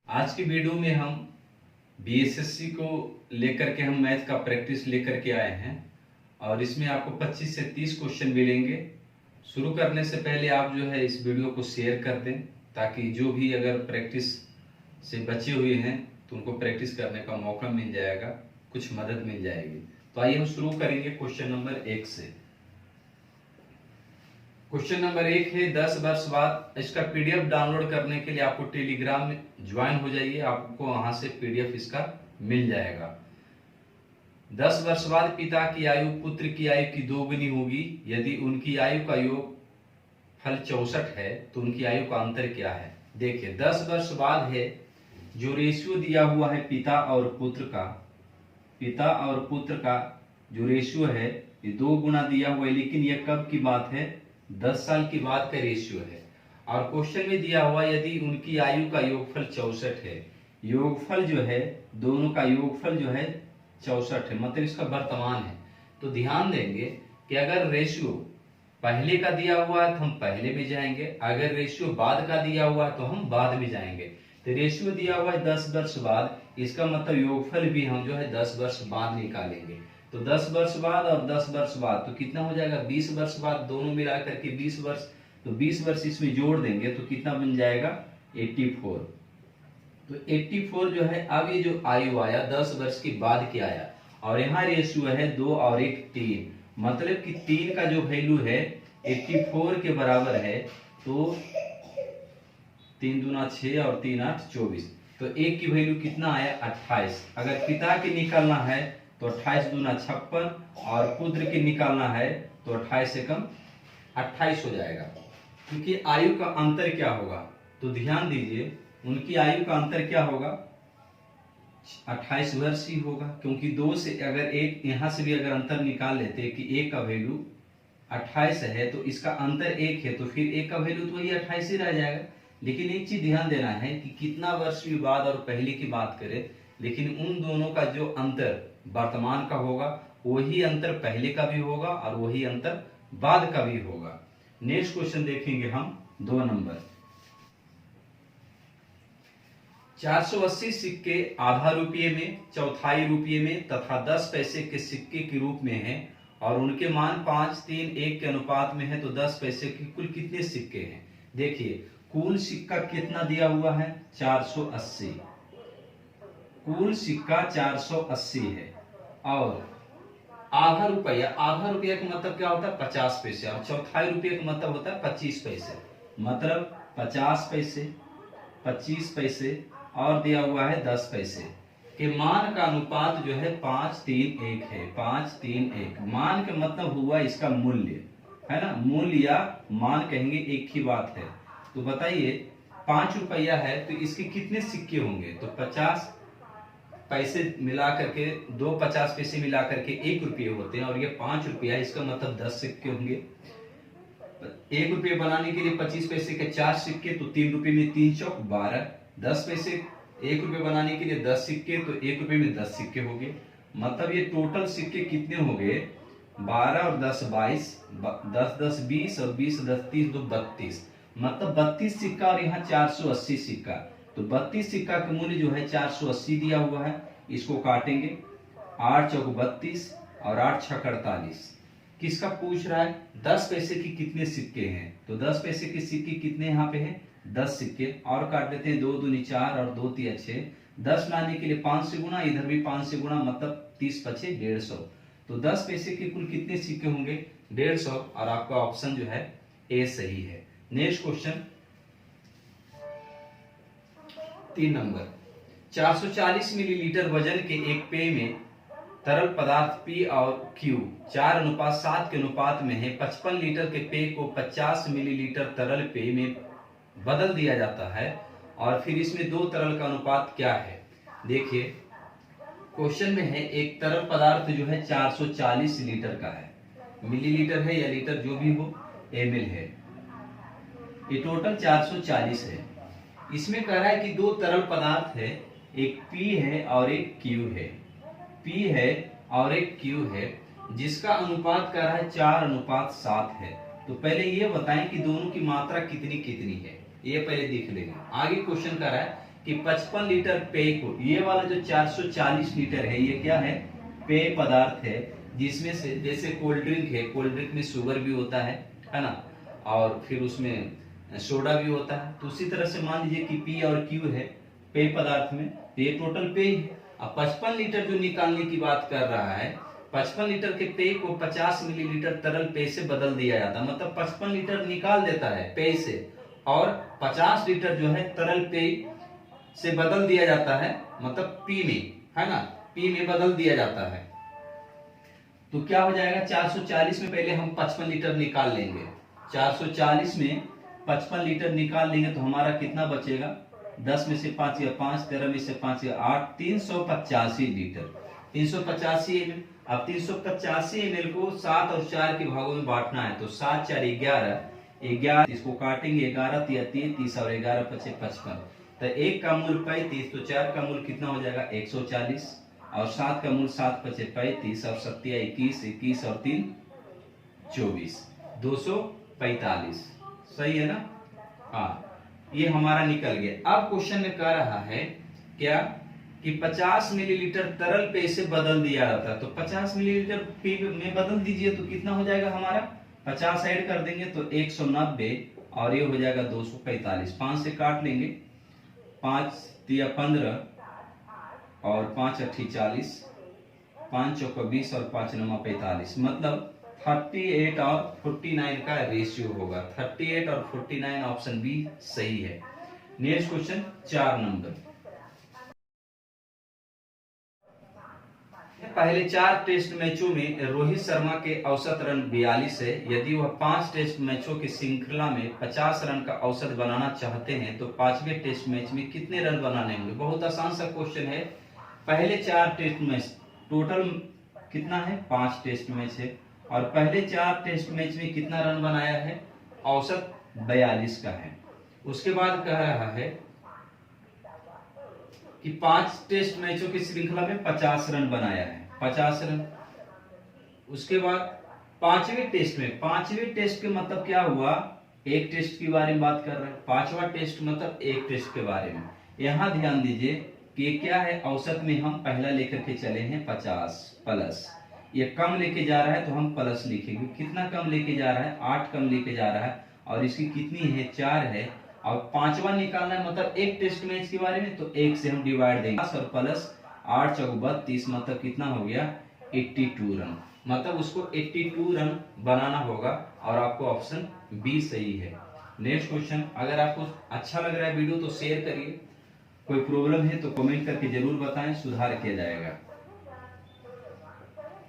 आज की वीडियो में हम बीएसएससी को लेकर के हम मैथ का प्रैक्टिस लेकर के आए हैं और इसमें आपको 25 से 30 क्वेश्चन मिलेंगे। शुरू करने से पहले आप जो है इस वीडियो को शेयर कर दें ताकि जो भी अगर प्रैक्टिस से बचे हुए हैं तो उनको प्रैक्टिस करने का मौका मिल जाएगा, कुछ मदद मिल जाएगी। तो आइए हम शुरू करेंगे क्वेश्चन नंबर 1 से। क्वेश्चन नंबर 1 है 10 वर्ष बाद। इसका पीडीएफ डाउनलोड करने के लिए आपको टेलीग्राम में ज्वाइन हो जाइए, आपको वहां से पीडीएफ इसका मिल जाएगा। 10 वर्ष बाद पिता की आयु पुत्र की आयु की दोगुनी होगी यदि उनकी आयु का योग फल 64 है तो उनकी आयु का अंतर क्या है। देखिए 10 वर्ष बाद है, जो रेशियो दिया हुआ है पिता और पुत्र का जो रेशियो है ये 2 गुना दिया हुआ है, लेकिन यह कब की बात है, 10 साल की बात का रेशियो है। और क्वेश्चन में दिया हुआ यदि उनकी आयु का योगफल 64 है, योगफल जो है दोनों का योगफल जो है 64 है, मतलब इसका वर्तमान है। तो ध्यान देंगे कि अगर रेशियो पहले का दिया हुआ है तो हम पहले में जाएंगे, अगर रेशियो बाद का दिया हुआ है तो हम बाद में जाएंगे। तो रेशियो दिया हुआ है 10 वर्ष बाद, इसका मतलब योगफल भी हम जो है 10 वर्ष बाद निकालेंगे। तो 10 वर्ष बाद और 10 वर्ष बाद तो कितना हो जाएगा, 20 वर्ष बाद, दोनों मिला करके 20 वर्ष। तो 20 वर्ष इसमें जोड़ देंगे तो कितना बन जाएगा 84। तो 84 जो है, अब ये जो आयु आया 10 वर्ष के बाद क्या आया, और यहाँ रेशियो है 2 और 1 3, मतलब कि 3 का जो वैल्यू है 84 के बराबर है। तो 3 दूना 6 और 3 8 24। तो 1 की वैल्यू कितना आया 28। अगर पिता की निकालना है तो 28 दूना 56 और पुत्र की निकालना है तो 28 से कम 28 हो जाएगा। क्योंकि आयु का अंतर क्या होगा, तो ध्यान दीजिए उनकी आयु का अंतर क्या होगा, 28 वर्ष ही होगा। क्योंकि 2 से अगर 1 यहां से भी अगर अंतर निकाल लेते कि 1 का वैल्यू 28 है तो इसका अंतर 1 है, तो फिर 1 का वैल्यू तो वही 28 ही रह जाएगा। लेकिन एक चीज ध्यान देना है कि कितना वर्ष भी बाद और पहले की बात करें, लेकिन उन दोनों का जो अंतर वर्तमान का होगा वही अंतर पहले का भी होगा और वही अंतर बाद का भी होगा। नेक्स्ट क्वेश्चन देखेंगे हम 2 नंबर। 480 सिक्के आधा रुपये में, चौथाई रुपये में तथा 10 पैसे के सिक्के के रूप में हैं और उनके मान 5, 3, 1 के अनुपात में है, तो 10 पैसे के कुल कितने सिक्के हैं। देखिए कुल सिक्का कितना दिया हुआ है 480, कुल सिक्का 480 है। और आधा रुपया का मतलब क्या होता है 50 पैसे, और चौथाई रुपये का मतलब होता है 25 पैसे, मतलब 50 पैसे, 25 पैसे और दिया हुआ है 10 पैसे के मान का अनुपात जो है 5, 3, 1 है। 5, 3, 1 मान का मतलब हुआ इसका मूल्य, है ना, मूल्य या मान कहेंगे एक ही बात है। तो बताइए 5 रुपया है तो इसके कितने सिक्के होंगे, तो 50 पैसे मिला करके 2 50 पैसे मिला करके 1 रुपये होते हैं, और ये 5 रुपया, इसका मतलब 10 सिक्के होंगे। 1 रुपये बनाने के लिए 25 पैसे के 4 सिक्के, तो 3 रुपये में 3 चौक 12। 10 पैसे 1 रुपये बनाने के लिए 10 सिक्के, तो 1 रुपये में 10 सिक्के हो गए। मतलब ये टोटल सिक्के कितने हो गए 12 और 10 22, 10 10 20 और 20 10 30 तो 32, मतलब 32 सिक्का और यहाँ 480 सिक्का। तो 32 सिक्का का मूल्य जो है 480 दिया हुआ है, इसको काटेंगे 8 चौक 32 और 8 छक 48। किसका पूछ रहा है, 10 पैसे की कितने सिक्के हैं, तो 10 पैसे के सिक्के कितने यहाँ पे हैं 10 सिक्के, और काट देते हैं 2 दूनी 4 और 2 3 6। 10 लाने के लिए 5 से गुना, इधर भी 5 से गुना, मतलब 30 पचे 150। तो 10 पैसे के कुल कितने सिक्के होंगे 150, और आपका ऑप्शन जो है ए सही है। Next question 3 number. 440 मिलीलीटर वजन के एक पेय में तरल पदार्थ P और Q 4:7 के अनुपात में है। 55 लीटर के पेय को 50 मिलीलीटर तरल पेय में बदल दिया जाता है और फिर इसमें 2 तरल का अनुपात क्या है। देखिए क्वेश्चन में है एक तरल पदार्थ जो है 440 लीटर का है, मिलीलीटर है या लीटर जो भी हो, ml है, ये टोटल 440 है। इसमें कह रहा है कि 2 तरल पदार्थ है, एक P है और एक Q है, P है और एक Q है, जिसका अनुपात कह रहा है 4:7 है। तो पहले ये बताएं कि दोनों की मात्रा कितनी कितनी है, ये पहले देख लेंगे। आगे क्वेश्चन कर रहा है कि 55 लीटर पेय को, ये वाला जो 440 लीटर है ये क्या है, पेय पदार्थ है, जिसमें से जैसे कोल्ड ड्रिंक है, कोल्ड ड्रिंक में शुगर भी होता है ना, और फिर उसमें सोडा भी होता है। तो उसी तरह से मान लीजिए कि पी और क्यू है पेय पदार्थ में, तो ये टोटल पेय है। अब 55 लीटर जो निकालने की बात कर रहा है, 55 लीटर के पेय को 50 मिलीलीटर तरल पेय से बदल दिया जाता है। मतलब 55 लीटर निकाल देता है पेय से और 50 लीटर जो है तरल पेय से बदल दिया जाता है, मतलब पी में, है ना, पी में बदल दिया जाता है। तो क्या हो जाएगा, 440 में पहले हम 55 लीटर निकाल लेंगे, 440 में 55 लीटर निकाल लेंगे तो हमारा कितना बचेगा, 10 में से 5 या 5, 13 में से 5 या 8, 385 लीटर, 385 ml। अब 385 ml को 7 और 4 के भागों में बांटना है, तो 7 4 11, 11 इसको काटेंगे, 11 तिया 30 और 11 पचे 55, तो 1 का मूल 35, तो 4 का मूल कितना हो जाएगा 140, और 7 का मूल 7 पचे 35 और 7 21, 21 और 3 24, 245। सही है ना। हाँ, ये हमारा निकल गया। अब क्वेश्चन में कह रहा है क्या कि 50 मिलीलीटर तरल पेय से बदल दिया जाता है, तो 50 मिलीलीटर पेय में बदल दीजिए तो कितना हो जाएगा हमारा, 50 ऐड कर देंगे तो 190 और ये हो जाएगा 245, 5 से काट लेंगे, 5 तिया 15 और 5 अट्ठी 40, 5 चौका 20 और 5 नमा 45, मतलब 38 और 49 का रेशियो होगा। 38 और 49 ऑप्शन बी सही है। Next question 4 number. पहले 4 टेस्ट मैचों में रोहित शर्मा के औसत रन 42 है। यदि वह 5 टेस्ट मैचों की श्रृंखला में 50 रन का औसत बनाना चाहते हैं तो 5वें टेस्ट मैच में कितने रन बनाने होंगे। बहुत आसान सा क्वेश्चन है। पहले 4 टेस्ट मैच, टोटल कितना है, 5 टेस्ट मैच है, और पहले 4 टेस्ट मैच में कितना रन बनाया है, औसत 42 का है। उसके बाद कह रहा है कि 5 टेस्ट मैचों की श्रृंखला में 50 रन बनाया है, 50 रन। उसके बाद 5वें टेस्ट में, 5वें टेस्ट के मतलब क्या हुआ, एक टेस्ट के बारे में बात कर रहे हैं, 5वां टेस्ट मतलब एक टेस्ट के बारे में। यहां ध्यान दीजिए कि क्या है, औसत में हम पहला लेकर के चले हैं 50 प्लस, ये कम लेके जा रहा है तो हम प्लस लिखेंगे। कितना कम लेके जा रहा है, 8 कम लेके जा रहा है, और इसकी कितनी है, 4 है, और 5वां निकालना है मतलब एक टेस्ट मैच के बारे में, तो 1 से हम डिवाइड देंगे, और प्लस 8 चौक 32, मतलब कितना हो गया 82 रन, मतलब उसको 82 रन बनाना होगा, और आपको ऑप्शन बी सही है। Next question. अगर आपको अच्छा लग रहा है वीडियो तो शेयर करिए, कोई प्रॉब्लम है तो कमेंट करके जरूर बताएं, सुधार किया जाएगा।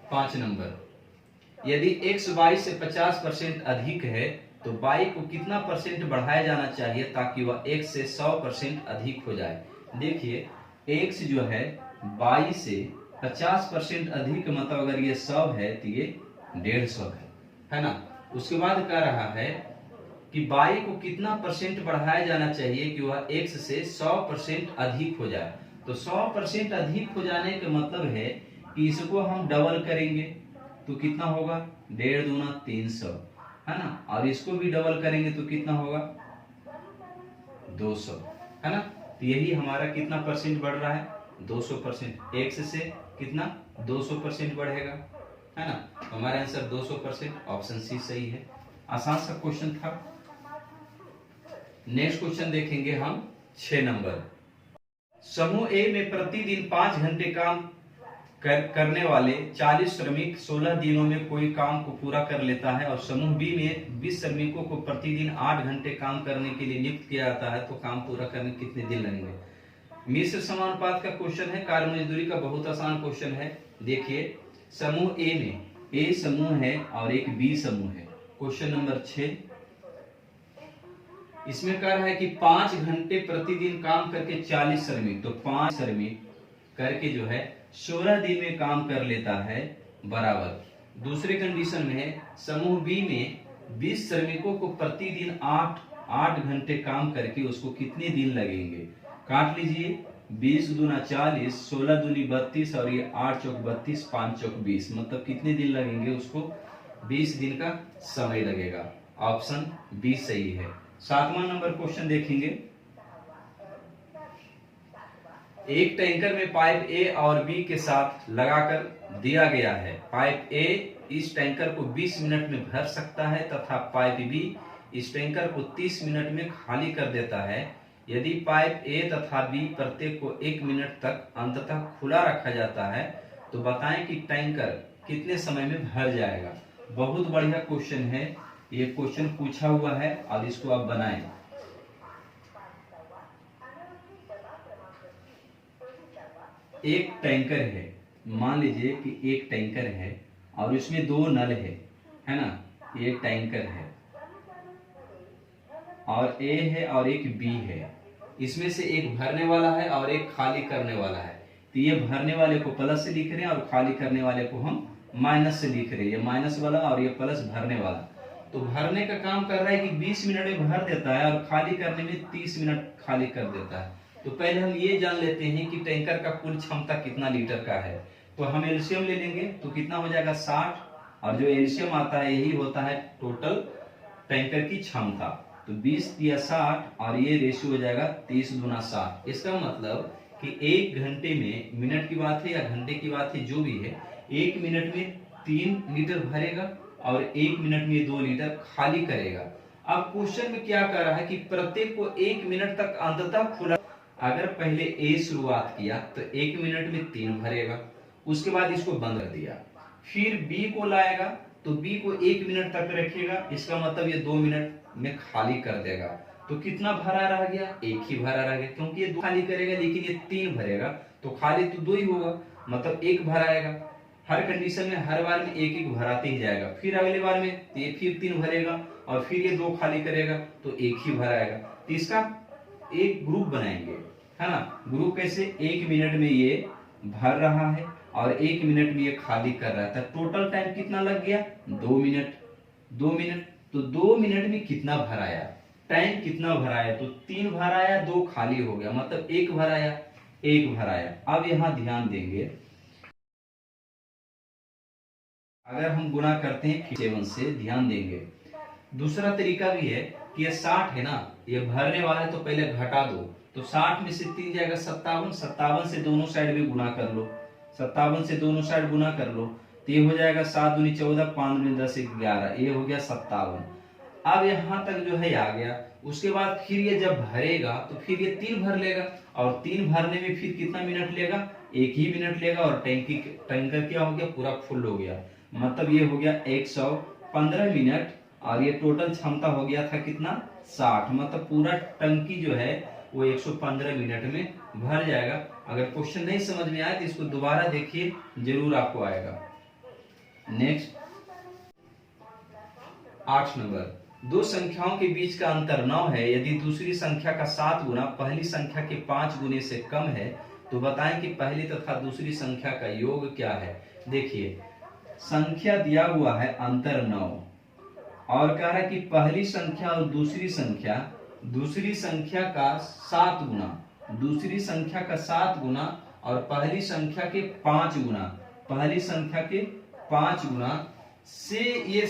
5 नंबर। यदि x y से 50% अधिक है तो y को कितना परसेंट बढ़ाया जाना चाहिए ताकि वह x से 100% अधिक हो जाए। देखिए x जो है y से 50% अधिक, मतलब अगर ये 100 है तो ये 150 है ना। उसके बाद कह रहा है कि y को कितना परसेंट बढ़ाया जाना चाहिए कि वह x से 100% अधिक हो जाए। तो 100% अधिक हो जाने का मतलब है कि इसको हम डबल करेंगे तो कितना होगा, 1.5 दूना 300, है ना, और इसको भी डबल करेंगे तो कितना होगा 200, है ना। तो यही हमारा कितना परसेंट बढ़ रहा है, 200%। x से कितना 200% बढ़ेगा, है ना। तो हमारा आंसर 200%, ऑप्शन सी सही है। आसान सा क्वेश्चन था। नेक्स्ट क्वेश्चन देखेंगे हम 6 नंबर। समूह ए में प्रतिदिन 5 घंटे काम करने वाले 40 श्रमिक 16 दिनों में कोई काम को पूरा कर लेता है, और समूह बी में 20 श्रमिकों को प्रतिदिन 8 घंटे काम करने के लिए नियुक्त किया जाता है, तो काम पूरा करने कितने दिन लगेंगे। मिश्र समानुपात का क्वेश्चन है, कार्य मजदूरी का बहुत आसान क्वेश्चन है। देखिए समूह ए में ए समूह है और एक बी समूह है। क्वेश्चन नंबर 6, इसमें कह रहा है कि 5 घंटे प्रतिदिन काम करके 40 श्रमिक, तो 5 श्रमिक करके जो है 16 दिन में काम कर लेता है, बराबर। दूसरे कंडीशन में है समूह बी में 20 श्रमिकों को प्रतिदिन 8 घंटे काम करके उसको कितने दिन लगेंगे। काट लीजिए, 20 दूना 40, 16 दूनी 32 और ये 8 चौक 32, 5 चौक 20, मतलब कितने दिन लगेंगे उसको, 20 दिन का समय लगेगा। ऑप्शन बी सही है। 7वां नंबर क्वेश्चन देखेंगे। एक टैंकर में पाइप ए और बी के साथ लगाकर दिया गया है। पाइप ए इस टैंकर को 20 मिनट में भर सकता है तथा पाइप बी इस टैंकर को 30 मिनट में खाली कर देता है। यदि पाइप ए तथा बी प्रत्येक को 1 मिनट तक अंततः खुला रखा जाता है तो बताएं कि टैंकर कितने समय में भर जाएगा। बहुत बढ़िया क्वेश्चन है, ये क्वेश्चन पूछा हुआ है और इसको आप बनाएं। एक टैंकर है, मान लीजिए कि एक टैंकर है और इसमें 2 नल है ना। ये टैंकर है और ए है और एक बी है। इसमें से एक भरने वाला है और एक खाली करने वाला है। तो ये भरने वाले को प्लस से लिख रहे हैं और खाली करने वाले को हम माइनस से लिख रहे हैं। ये माइनस वाला और ये प्लस भरने वाला। तो भरने का काम कर रहा है कि 20 मिनट में भर देता है और खाली करने में 30 मिनट खाली कर देता है। तो पहले हम ये जान लेते हैं कि टैंकर का कुल क्षमता कितना लीटर का है। तो हम एलसीएम ले लेंगे तो कितना हो जाएगा 60, और जो एलसीएम आता है यही होता है टोटल टैंकर की क्षमता। तो 20 या 60 और ये रेशियो हो जाएगा 30 गुना 60। इसका मतलब कि 1 घंटे में, मिनट की बात है या घंटे की बात है जो भी है, 1 मिनट में 3 लीटर भरेगा और 1 मिनट में 2 लीटर खाली करेगा। अब क्वेश्चन में क्या कर रहा है कि प्रत्येक को 1 मिनट तक अंततः खुला। अगर पहले ए शुरुआत किया तो 1 मिनट में 3 भरेगा, उसके बाद इसको बंद कर दिया, फिर बी को लाएगा तो बी को 1 मिनट तक रखेगा, इसका मतलब ये 2 मिनट में खाली कर देगा। तो कितना भरा रह गया? 1 ही भरा रह गया, क्योंकि ये 2 खाली करेगा लेकिन ये 3 भरेगा, तो खाली तो 2 ही होगा, मतलब 1 भराएगा। हर कंडीशन में हर बार में 1-1 भराते ही जाएगा। फिर अगले बार में ये फिर 3 भरेगा और फिर ये 2 खाली करेगा तो 1 ही भराएगा। तो इसका एक ग्रुप बनाएंगे, है ना। ग्रुप कैसे? 1 मिनट में ये भर रहा है और 1 मिनट में ये खाली कर रहा था। टोटल टाइम कितना लग गया? 2 मिनट। 2 मिनट, तो 2 मिनट में कितना भराया? टाइम कितना भराया? तो 3 भराया, 2 खाली हो गया, मतलब 1 भराया, 1 भराया। अब यहां ध्यान देंगे, अगर हम गुणा करते हैं 7 से, ध्यान देंगे। दूसरा तरीका भी है कि ये 60 है ना, ये भरने वाला है तो पहले घटा दो, तो 60 में से 3 जाएगा 57, 57 से दोनों साइड भी गुणा कर लो, 57 से दोनों साइड गुणा कर लो, तो ये हो जाएगा 7 दूनी 14, 5 दूनी 10, 11, ये हो गया 57। अब यहाँ तक जो है आ गया। उसके बाद फिर ये जब भरेगा तो फिर ये 3 भर लेगा और 3 भरने में फिर कितना मिनट लेगा? 1 ही मिनट लेगा और टैंकर क्या हो गया? पूरा फुल हो गया, मतलब ये हो गया 115 मिनट और ये टोटल क्षमता हो गया था कितना? 60, मतलब पूरा टंकी जो है वो 115 मिनट में भर जाएगा। अगर क्वेश्चन नहीं समझ में आए तो इसको दोबारा देखिए, जरूर आपको आएगा। नेक्स्ट 8 नंबर, 2 संख्याओं के बीच का अंतर 9 है। यदि दूसरी संख्या का 7 गुना पहली संख्या के 5 गुने से कम है तो बताएं कि पहली तथा दूसरी संख्या का योग क्या है। देखिए, संख्या दिया हुआ है अंतर 9 और कह रहा है कि पहली संख्या और दूसरी संख्या का 7 गुना, दूसरी संख्या का 7 गुना और पहली संख्या के 5 गुना, पहली संख्या के 5 गुना से ये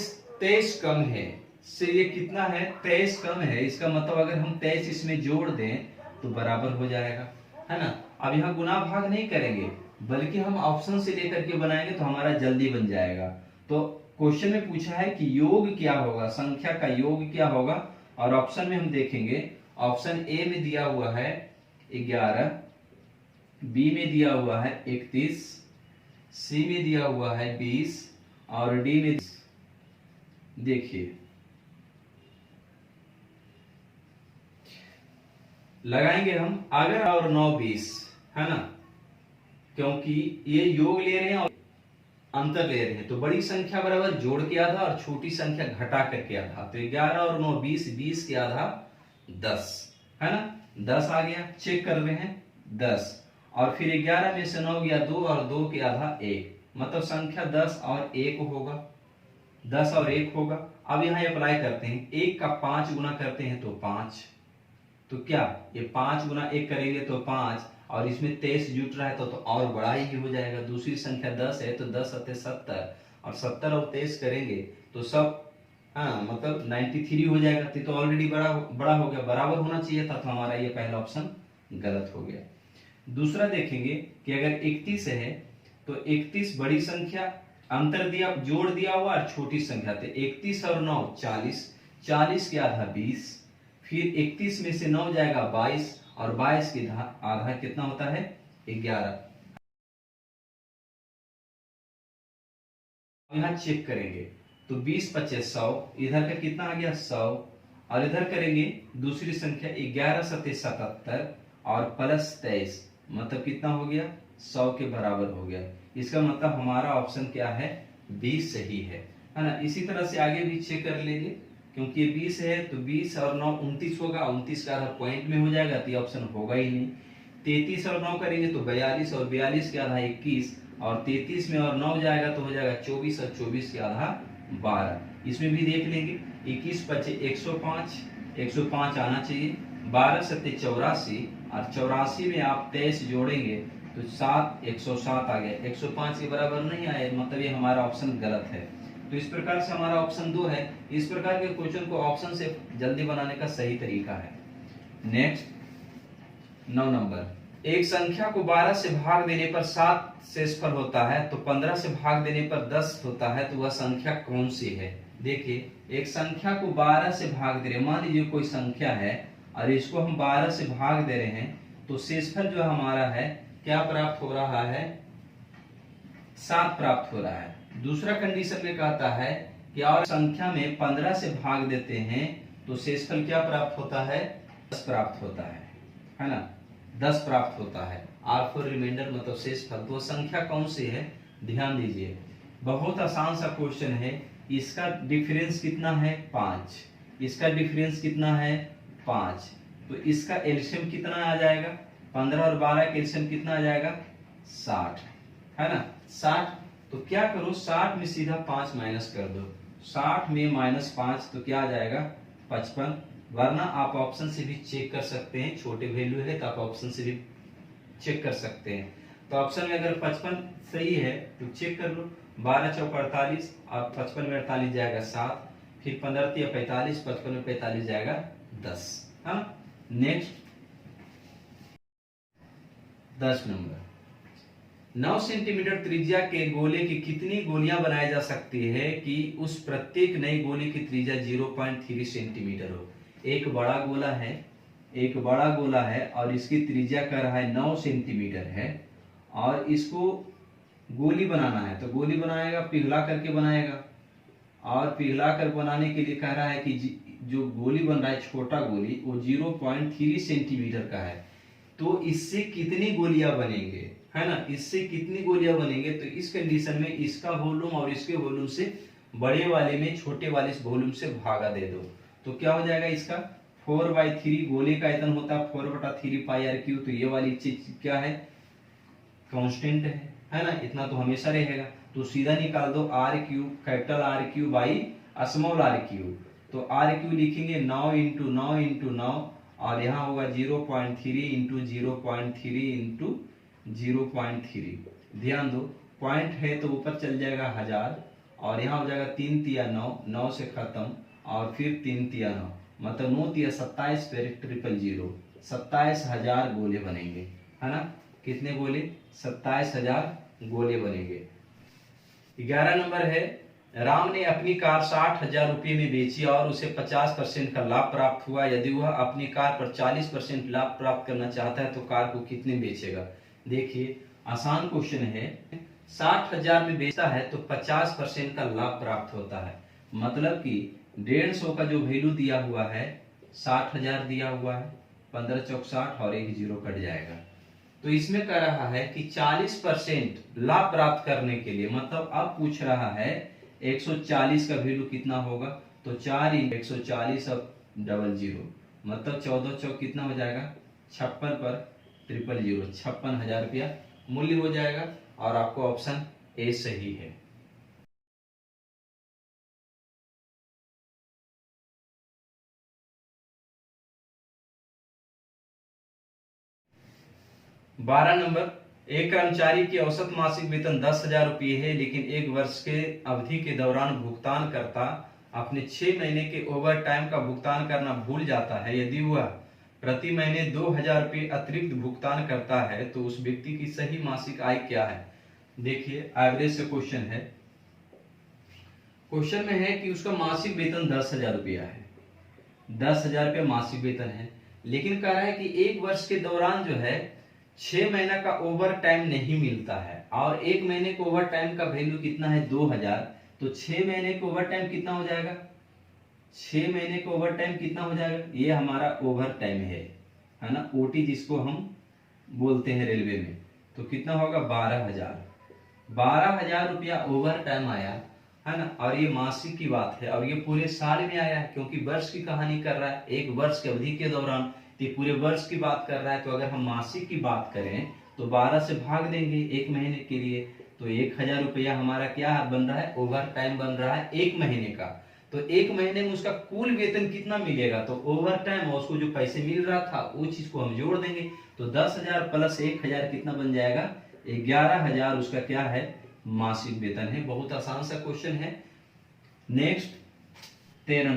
23 कम है। से ये कितना है? 23 कम है। इसका मतलब अगर हम 23 इसमें जोड़ दें तो बराबर हो जाएगा, है ना। अब यहाँ गुना भाग नहीं करेंगे बल्कि हम ऑप्शन से लेकर के बनाएंगे तो हमारा जल्दी बन जाएगा। तो क्वेश्चन में पूछा है कि योग क्या होगा, संख्या का योग क्या होगा, और ऑप्शन में हम देखेंगे। ऑप्शन ए में दिया हुआ है 11, बी में दिया हुआ है 31, सी में दिया हुआ है 20 और डी में देखिए लगाएंगे हम। अगर और 9 20 है ना, क्योंकि ये योग ले रहे हैं और अंतर ले रहे हैं, तो बड़ी संख्या बराबर जोड़ के आधा और छोटी संख्या घटा करके आधा। तो 11 और 9 20, 20 के आधा 10, है ना। 10 आ गया, चेक कर रहे हैं 10, और फिर 11 में से 9 गया 2 और 2 के आधा 1, मतलब संख्या 10 और 1 होगा, 10 और 1 होगा। अब यहाँ अप्लाई करते हैं, 1 का 5 गुना करते हैं तो 5, तो क्या ये 5 गुना 1 करेंगे तो 5, और इसमें 23 जुट रहा है तो और बड़ा ही हो जाएगा। दूसरी संख्या 10 है तो 10 सत्ते 70, और 70 और 23 करेंगे तो सब मतलब 93 हो जाएगा। तो ऑलरेडी बड़ा हो गया, बराबर होना चाहिए था, तो हमारा ये पहला ऑप्शन गलत हो गया। दूसरा देखेंगे कि अगर 31 है तो 31 बड़ी संख्या, अंतर दिया, जोड़ दिया हुआ और छोटी संख्या, तो 31 और 9 40, 40 के आधा 20, फिर 31 में से 9 जाएगा 22 और 22 के आधा कितना होता है 11। यहाँ चेक करेंगे तो 20 25 100, इधर का कितना आ गया 100, और इधर करेंगे दूसरी संख्या 11 सत्ते 77 और प्लस 23, मतलब कितना हो गया 100 के बराबर हो गया। इसका मतलब हमारा ऑप्शन क्या है 20 सही है ना। इसी तरह से आगे भी चेक कर लेंगे, क्योंकि ये 20 है तो 20 और 9 29 होगा, 29 का आधा पॉइंट में हो जाएगा तो ये ऑप्शन होगा ही नहीं। 33 और 9 करेंगे तो 42 और 42 के आधा 21, और 33 में और 9 जाएगा तो हो जाएगा 24 और 24 के आधा 12। इसमें भी देख लेंगे 21 25 105, 105 आना चाहिए, 12 सत्ते 84 और 84 में आप 23 जोड़ेंगे तो 7 107 आ गया, 105 के बराबर नहीं आए, मतलब ये हमारा ऑप्शन गलत है। तो इस प्रकार से हमारा ऑप्शन 2 है। इस प्रकार के क्वेश्चन को ऑप्शन से जल्दी बनाने का सही तरीका है। नेक्स्ट 9 नंबर, एक संख्या को 12 से भाग देने पर 7 शेषफल होता है, तो 15 से भाग देने पर 10 होता है, तो वह संख्या कौन सी है। देखिए एक संख्या को 12 से भाग दे रहे, मान लीजिए कोई संख्या है और इसको हम 12 से भाग दे रहे हैं, तो शेषफल जो हमारा है क्या प्राप्त हो रहा है 7 प्राप्त हो रहा है। दूसरा कंडीशन में कहता है कि और संख्या में 15 से भाग देते हैं तो शेषफल क्या प्राप्त होता है 10 प्राप्त होता है ना, 10 प्राप्त होता है। आर फॉर रिमाइंडर मतलब शेषफल, तो संख्या कौन सी है ध्यान दीजिए। बहुत आसान सा क्वेश्चन है। इसका डिफरेंस कितना है 5, इसका डिफरेंस कितना है 5, तो इसका एलसीएम कितना आ जाएगा 15 और 12 का एलसीएम कितना आ जाएगा 60 है ना 60। तो क्या करो 60 में सीधा 5 माइनस कर दो, 60 में -5 तो क्या आ जाएगा 55, वरना आप ऑप्शन से भी चेक कर सकते हैं, छोटे वैल्यू है तो आप ऑप्शन से भी चेक कर सकते हैं। तो ऑप्शन में अगर 55 सही है तो चेक कर लो, 12 चौक 48 और 55 में 48 जाएगा 7, फिर 15 या 45, 55 में 45 जाएगा 10। हाँ नेक्स्ट 10 नंबर, 9 सेंटीमीटर त्रिज्या के गोले की कितनी गोलियां बनाई जा सकती है कि उस प्रत्येक नई गोली की त्रिज्या 0.3 सेंटीमीटर हो। एक बड़ा गोला है, एक बड़ा गोला है और इसकी त्रिज्या कह रहा है 9 सेंटीमीटर है, और इसको गोली बनाना है, तो गोली बनाएगा पिघला करके बनाएगा, और पिघला कर बनाने के लिए कह रहा है कि जो गोली बन रहा है छोटा गोली वो 0.3 सेंटीमीटर का है, तो इससे कितनी गोलियां बनेंगे है ना, इससे कितनी गोलियां बनेंगे। तो इस कंडीशन में इसका वॉल्यूम और इसके वॉल्यूम से बड़े वाले में छोटे वाले वॉल्यूम से भागा दे दो, तो क्या हो जाएगा इसका 4/3, गोले का आयतन होता है 4/3 पाई आर क्यू, तो ये वाली चीज क्या है कांस्टेंट है ना, इतना तो हमेशा रहेगा। तो सीधा निकाल दो r cube, capital r cube by small r cube, तो आर क्यू लिखेंगे 9 इंटू 9 इंटू 9, और यहाँ होगा 0.3 इंटू 0.3 इंटू 0.3। ध्यान दो पॉइंट है तो ऊपर चल जाएगा 1000, और यहाँ हो जाएगा 3 तिया 9, 9 से खत्म और फिर 3 तिया 9, मतलब 9 तिया 27 पे 000, 27,000 गोले बनेंगे है ना। कितने गोले 27,000 गोले बनेंगे। 11 नंबर है, राम ने अपनी कार 60,000 रुपये में बेची और उसे 50% का लाभ प्राप्त हुआ। यदि वह अपनी कार पर 40% लाभ प्राप्त करना चाहता है तो कार को कितने बेचेगा। देखिए आसान क्वेश्चन है, 60,000 में बेचता है तो 50% का लाभ प्राप्त होता है, मतलब कि 150 का जो वैल्यू दिया हुआ है 60,000 दिया हुआ है, 15 चौक 60 और एक जीरो कट जाएगा। तो इसमें कह रहा है कि 40% लाभ प्राप्त करने के लिए, मतलब अब पूछ रहा है 140 का वैल्यू कितना होगा, तो 4 140 और 00, मतलब 14 चौक कितना हो जाएगा 56 पर 000, 56,000 रुपया मूल्य हो जाएगा, और आपको ऑप्शन ए सही है। बारह नंबर, एक कर्मचारी की औसत मासिक वेतन 10,000 रुपये है, लेकिन एक वर्ष के अवधि के दौरान भुगतान करता अपने 6 महीने के ओवर टाइम का भुगतान करना भूल जाता है। यदि वह प्रति महीने 2000 रुपये अतिरिक्त भुगतान करता है तो उस व्यक्ति की सही मासिक आय क्या है। देखिए एवरेज से क्वेश्चन है। क्वेश्चन में है कि उसका मासिक वेतन 10,000 रुपया है, 10,000 रुपया मासिक वेतन है, लेकिन कह रहा है कि एक वर्ष के दौरान जो है 6 महीना का ओवर टाइम नहीं मिलता है और एक महीने को ओवर टाइम का वैल्यू कितना है 2000, तो 6 महीने को ओवर टाइम कितना हो जाएगा, 6 महीने को ओवर टाइम कितना हो जाएगा, ये हमारा ओवर टाइम है ना, ओटी जिसको हम बोलते हैं रेलवे में। तो कितना होगा 12,000 रुपया ओवर टाइम आया है ना। और ये मासिक की बात है और ये पूरे साल में आया है क्योंकि वर्ष की कहानी कर रहा है, एक वर्ष की अवधि के दौरान, तो ये पूरे वर्ष की बात कर रहा है। तो अगर हम मासिक की बात करें तो 12 से भाग देंगे एक महीने के लिए, तो 1,000 रुपया हमारा क्या बन रहा है, ओवर टाइम बन रहा है एक महीने का। तो एक महीने में उसका कुल वेतन कितना मिलेगा, तो ओवर टाइम और उसको जो पैसे मिल रहा था वो चीज को हम जोड़ देंगे, तो 10,000 प्लस 1,000 कितना बन जाएगा, 11,000 उसका क्या है, मासिक वेतन है। बहुत आसान सा क्वेश्चन है। नेक्स्ट 13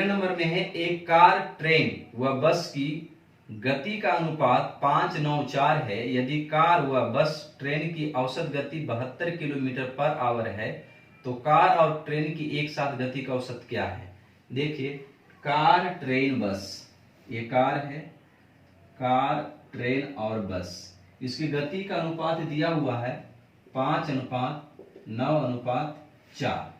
नंबर में है एक कार, ट्रेन व बस की गति का अनुपात 5:9:4 है। यदि कार व बस ट्रेन की औसत गति 72 किलोमीटर पर आवर है तो कार और ट्रेन की एक साथ गति का औसत क्या है। देखिए कार, ट्रेन, बस, ये कार है, कार, ट्रेन और बस, इसकी गति का अनुपात दिया हुआ है 5:9:4,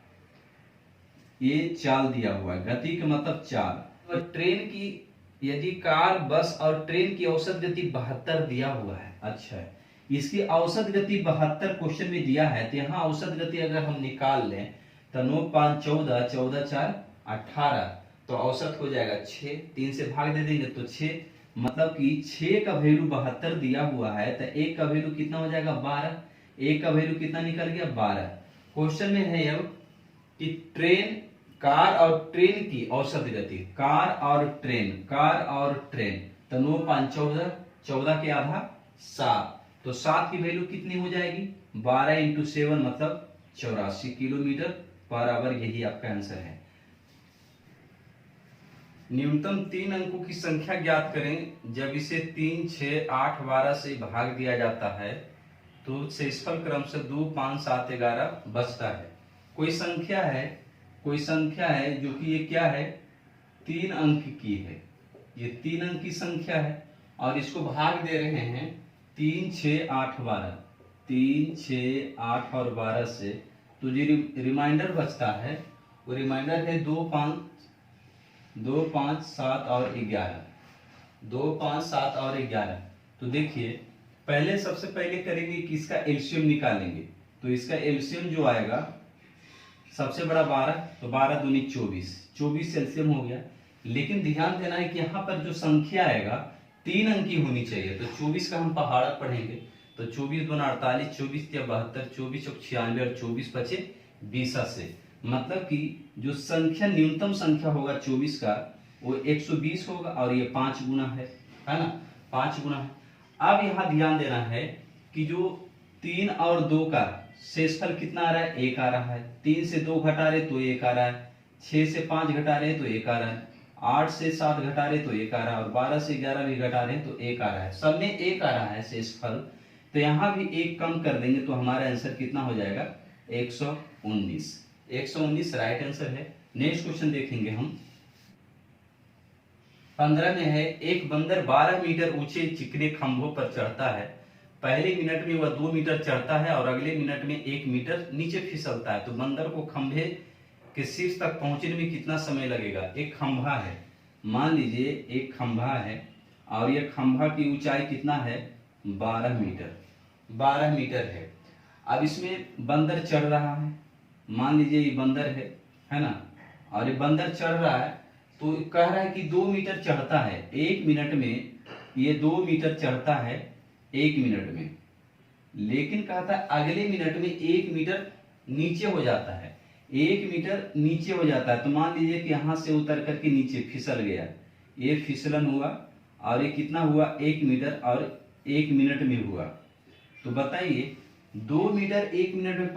ये चाल दिया हुआ है, गति का मतलब चाल। और ट्रेन की, यदि कार, बस और ट्रेन की औसत गति 72 दिया हुआ है, अच्छा है, इसकी औसत गति 72 क्वेश्चन में दिया है, तो यहाँ औसत गति अगर हम निकाल लें तो 9 5 14, 14 4 18, तो औसत हो जाएगा 6, 3 से भाग दे देंगे तो 6, मतलब कि 6 का वैल्यू 72 दिया हुआ है, तो 1 का वैल्यू कितना हो जाएगा 12, 1 का वैल्यू कितना निकल गया 12। क्वेश्चन में है अब कि ट्रेन, कार और ट्रेन की औसत गति, कार और ट्रेन, तो 9 5 14, 14 के आधा 7, तो 7 की वैल्यू कितनी हो जाएगी, 12 × 7 मतलब 84 किलोमीटर पर आवर, यही आपका आंसर है। न्यूनतम 3 अंकों की संख्या ज्ञात करें। जब इसे 3, 6, 8, 12 से भाग दिया जाता है तो शेषफल क्रम से 2, 5, 7, 11 बचता है। कोई संख्या है जो कि ये क्या है, 3 अंक की है, ये 3 अंक की संख्या है और इसको भाग दे रहे हैं 3, 6, 8, 12, 3, 6, 8 और 12 से, तो जो रिमाइंडर बचता है वो रिमाइंडर है 2, 5, 7 और 11, 2, 5, 7 और 11। तो देखिए पहले सबसे पहले करेंगे कि इसका एलसीएम निकालेंगे, तो इसका एलसीएम जो आएगा सबसे बड़ा 12, तो 12 दूनी 24, 24 एलसीएम हो गया। लेकिन ध्यान देना है कि यहाँ पर जो संख्या आएगा 3 अंकी होनी चाहिए, तो 24 का हम पहाड़ा पढ़ेंगे, तो 24 दूना 48, 24 या 72, 24 और 96 और 24 बचे 20 से, मतलब कि जो संख्या न्यूनतम संख्या होगा 24 का वो 120 होगा और ये 5 गुना है ना, 5 गुना है। अब यहाँ ध्यान देना है कि जो 3 और 2 का शेषफल कितना आ रहा है, 1 आ रहा है, 3 से 2 घटा रहे तो 1 आ रहा है, 6 से 5 घटा रहे तो 1 आ रहा है, 8 से 7 घटा रहे तो 1 आ रहा है और 12 से 11 भी घटा रहे तो 1 आ रहा है, सब में 1 आ रहा है शेषफल। तो यहाँ भी 1 कम कर देंगे तो हमारा आंसर कितना हो जाएगा, 119, 119 राइट आंसर है। नेक्स्ट क्वेश्चन देखेंगे हम। 15 में है एक बंदर 12 मीटर ऊंचे चिकने खंभों पर चढ़ता है। पहले मिनट में वह 2 मीटर चढ़ता है और अगले मिनट में 1 मीटर नीचे फिसलता है, तो बंदर को खंभे के शीर्ष तक पहुंचने में कितना समय लगेगा। एक खंभा है, मान लीजिए एक खंभा है और यह खंभा की ऊंचाई कितना है, 12 मीटर, 12 मीटर है। अब इसमें बंदर चढ़ रहा है, मान लीजिए ये बंदर है ना, और ये बंदर चढ़ रहा है, तो कह रहा है कि 2 मीटर चढ़ता है 1 मिनट में, ये 2 मीटर चढ़ता है 1 मिनट में, लेकिन कहता है अगले मिनट में 1 मीटर नीचे हो जाता है, 1 मीटर नीचे हो जाता है। तो मान लीजिए कि यहां से उतर करके नीचे फिसल गया, ये फिसलन हुआ और ये कितना हुआ, 1 मीटर और 1 मिनट में हुआ। तो बताइए 2 मीटर 1 मिनट में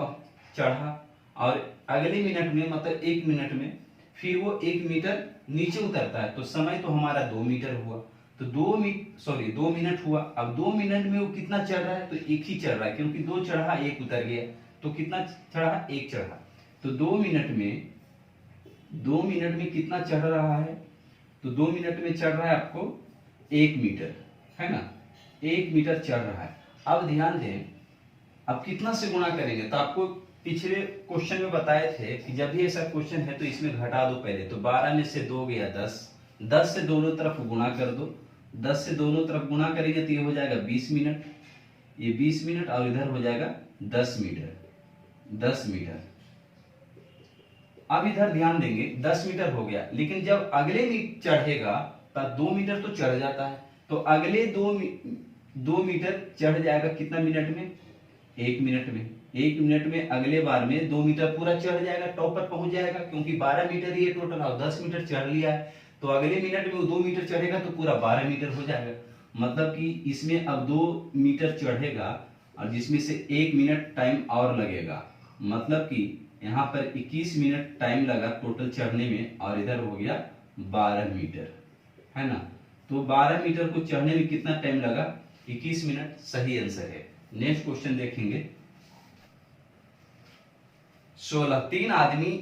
चढ़ा और अगले मिनट में मतलब 1 मिनट में फिर वो 1 मीटर नीचे उतरता है तो समय तो हमारा 2 मीटर हुआ, तो 2 मिनट हुआ। अब 2 मिनट में वो कितना चढ़ रहा है, तो एक ही चढ़ रहा है, क्योंकि 2 चढ़ा 1 उतर गया, तो कितना चढ़ा, 1 चढ़ा। तो 2 मिनट में कितना चढ़ रहा है, तो 2 मिनट में चढ़ रहा है आपको 1 मीटर, है ना, 1 मीटर चढ़ रहा है। अब ध्यान दें, अब कितना से गुणा करेंगे, तो आपको पिछले क्वेश्चन में बताए थे कि जब भी ऐसा क्वेश्चन है तो इसमें घटा दो पहले, तो 12 में से 2 गया 10, 10 से दोनों तरफ गुणा कर दो, 10 से दोनों तरफ गुणा करेंगे तो ये हो जाएगा 20 मिनट, ये 20 मिनट, और इधर हो जाएगा 10 मीटर, 10 मीटर। अब इधर ध्यान देंगे 10 मीटर हो गया, लेकिन जब अगले में चढ़ेगा तब 2 मीटर तो चढ़ जाता है, तो अगले 2 मीटर चढ़ जाएगा कितना मिनट में, 1 मिनट में। 1 मिनट में अगले बार में 2 मीटर पूरा चढ़ जाएगा, टॉप पर पहुंच जाएगा, क्योंकि 12 मीटर ही है टोटल, और 10 मीटर चढ़ लिया है, तो अगले मिनट में वो 2 मीटर चढ़ेगा तो पूरा 12 मीटर हो जाएगा। मतलब कि इसमें अब 2 मीटर चढ़ेगा, और जिसमें से 1 मिनट टाइम और लगेगा, मतलब कि यहाँ पर 21 मिनट टाइम लगा टोटल चढ़ने में, और इधर हो गया 12 मीटर, है ना। तो 12 मीटर को चढ़ने में कितना टाइम लगा, 21 मिनट, सही आंसर है। नेक्स्ट क्वेश्चन देखेंगे 16। 3 आदमी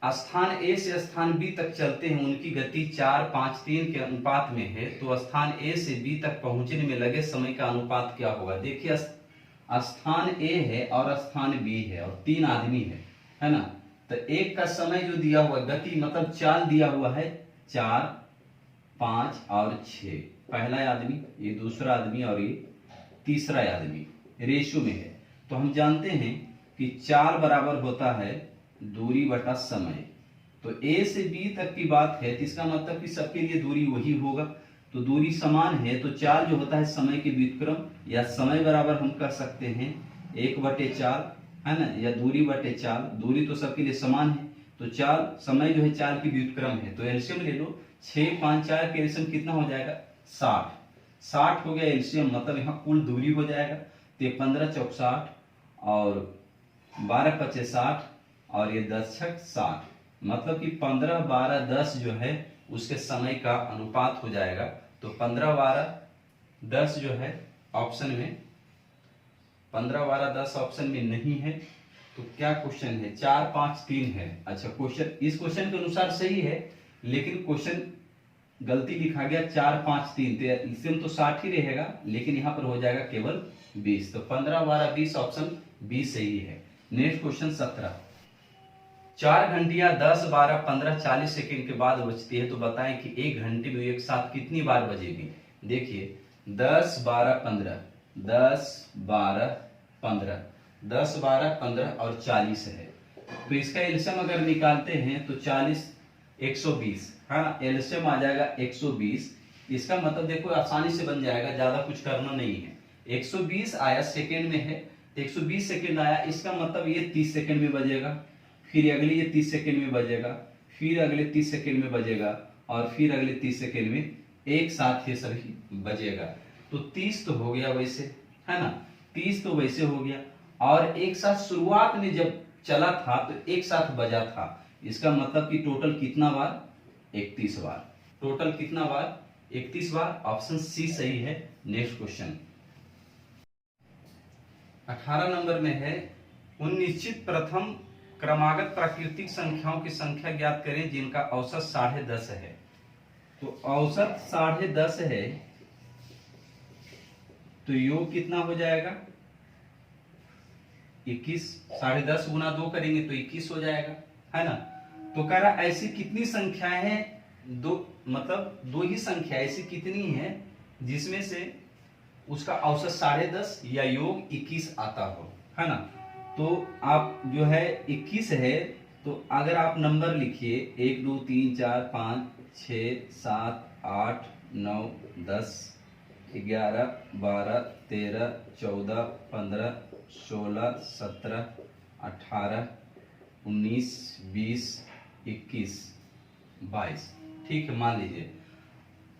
स्थान ए से स्थान बी तक चलते हैं, उनकी गति 4:5:3 के अनुपात में है, तो स्थान ए से बी तक पहुंचने में लगे समय का अनुपात क्या होगा। देखिए स्थान ए है और स्थान बी है और 3 आदमी है ना। तो एक का समय जो दिया हुआ, गति मतलब चाल दिया हुआ है 4, 5 और 6, पहला आदमी, ये दूसरा आदमी और ये तीसरा आदमी रेशियो में है। तो हम जानते हैं कि चाल बराबर होता है दूरी बटा समय। तो ए से बी तक की बात है, तो इसका मतलब कि सबके लिए दूरी वही होगा, तो दूरी समान है, तो चाल जो होता है समय के व्युत्क्रम, या समय बराबर हम कर सकते हैं 1/4, है ना, या दूरी बटे चाल, दूरी तो सबके लिए समान है, तो चाल समय जो है चाल की व्युत्क्रम है, तो एलसीएम ले लो, 6, 5, 4 के एलसीएम कितना हो जाएगा, 60 हो गया एलसीएम, मतलब यहाँ कुल दूरी हो जाएगा, तो 15 चौक 60 और 12 पचे 60 और ये 10 छक 60, मतलब कि 15, 12, 10 जो है उसके समय का अनुपात हो जाएगा। तो 15, 12, 10 जो है ऑप्शन में, 15, 12, 10 ऑप्शन में नहीं है, तो क्या क्वेश्चन है, 4, 5, 3 है। अच्छा, क्वेश्चन इस क्वेश्चन के अनुसार सही है, लेकिन क्वेश्चन गलती लिखा गया 4, 5, 3, तो एलसीएम तो 60 ही रहेगा, लेकिन यहाँ पर हो जाएगा केवल 20, तो 15, 12, 20 ऑप्शन 20 सही है। Next question 17। 4 घंटियां 10, 12, 15, 40 सेकेंड के बाद बजती है, तो बताएं कि 1 घंटे में एक साथ कितनी बार बजेगी। देखिए 10, 12, 15, 10, 12, 15, 10, 12, 15 और 40 है, तो इसका एलसीएम अगर निकालते हैं तो 40, 120, हाँ, एलसीएम आ जाएगा 120। इसका मतलब देखो आसानी से बन जाएगा, ज्यादा कुछ करना नहीं है। 120 आया, सेकेंड में है, 120 सेकेंड आया, इसका मतलब ये 30 सेकेंड में बजेगा, फिर अगले ये 30 सेकेंड में बजेगा, फिर अगले 30 सेकेंड में बजेगा, और फिर अगले 30 सेकेंड में, एक साथ ये सभी बजेगा। तो 30 तो हो गया वैसे, है ना, 30 तो वैसे हो गया, और एक साथ शुरुआत में जब चला था तो एक साथ बजा था, इसका मतलब कि टोटल कितना बार, 31 बार, टोटल कितना बार, 31 बार, ऑप्शन सी सही है। नेक्स्ट क्वेश्चन 18 नंबर में है, उन निश्चित प्रथम क्रमागत प्राकृतिक संख्याओं की संख्या ज्ञात करें जिनका औसत 10.5 है। तो औसत 10.5 है, तो योग कितना हो जाएगा, 21, 10.5 गुना 2 करेंगे तो 21 हो जाएगा, है ना। तो कह रहा ऐसी कितनी संख्याएं हैं, दो मतलब 2 ही संख्या ऐसी कितनी है जिसमें से उसका औसत 10.5 या योग 21 आता हो, है ना। तो आप जो है 21 है, तो अगर आप नंबर लिखिए 1, 2, 3, 4, 5, 6, 7, 8, 9, 10, 11, 12, 13, 14, 15, 16, 17, 18, 19, 20, 21, 22, ठीक है। मान लीजिए,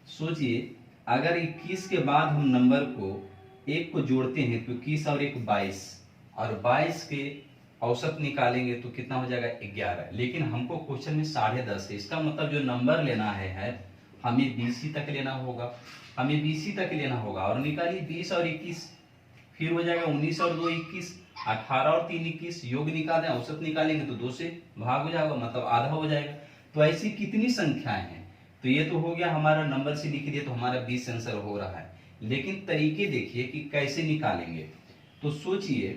सोचिए अगर 21 के बाद हम नंबर को एक को जोड़ते हैं तो 21 और 1 22, और 22 के औसत निकालेंगे तो कितना हो जाएगा 11। लेकिन हमको क्वेश्चन में 10.5 है, इसका मतलब जो नंबर लेना है हमें बीसी तक लेना होगा, हमें बीसी तक लेना होगा। और निकालिए 20 और 21, फिर हो जाएगा 19 और 2 21, 18 और 3 21, योग निकालें औसत निकालेंगे तो 2 से भाग हो जाएगा, मतलब आधा हो जाएगा। तो ऐसी कितनी संख्याएं हैं? तो ये तो हो गया हमारा, नंबर से लिख दिया तो हमारा 20 आंसर हो रहा है। लेकिन तरीके देखिए कि कैसे निकालेंगे। तो सोचिए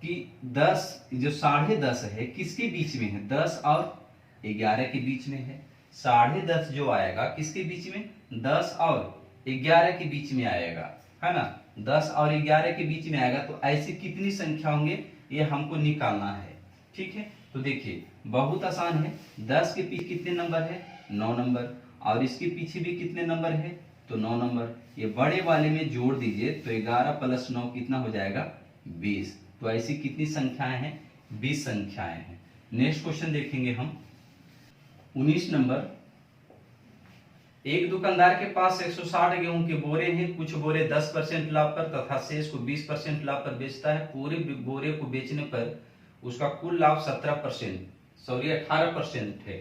कि 10 जो 10.5 है किसके बीच में है? 10 और 11 के बीच में है। 10.5 जो आएगा किसके बीच में? 10 और 11 के बीच में आएगा, है ना। 10 और 11 के बीच में आएगा। तो ऐसी कितनी संख्या होंगे ये हमको निकालना है, ठीक है। तो देखिए बहुत आसान है। 10 के पीछे कितने नंबर है? 9 नंबर। और इसके पीछे भी कितने नंबर है? तो 9 नंबर। ये बड़े वाले में जोड़ दीजिए तो 11 प्लस 9 कितना हो जाएगा? 20। तो ऐसी कितनी संख्याएं हैं? 20 संख्याएं हैं। नेक्स्ट क्वेश्चन देखेंगे हम 19 नंबर। एक दुकानदार के पास 160 गेहूं के बोरे हैं। कुछ बोरे 10% लाभ पर तथा शेष को 20% लाभ पर बेचता है। पूरे बोरे को बेचने पर उसका कुल लाभ 18% है।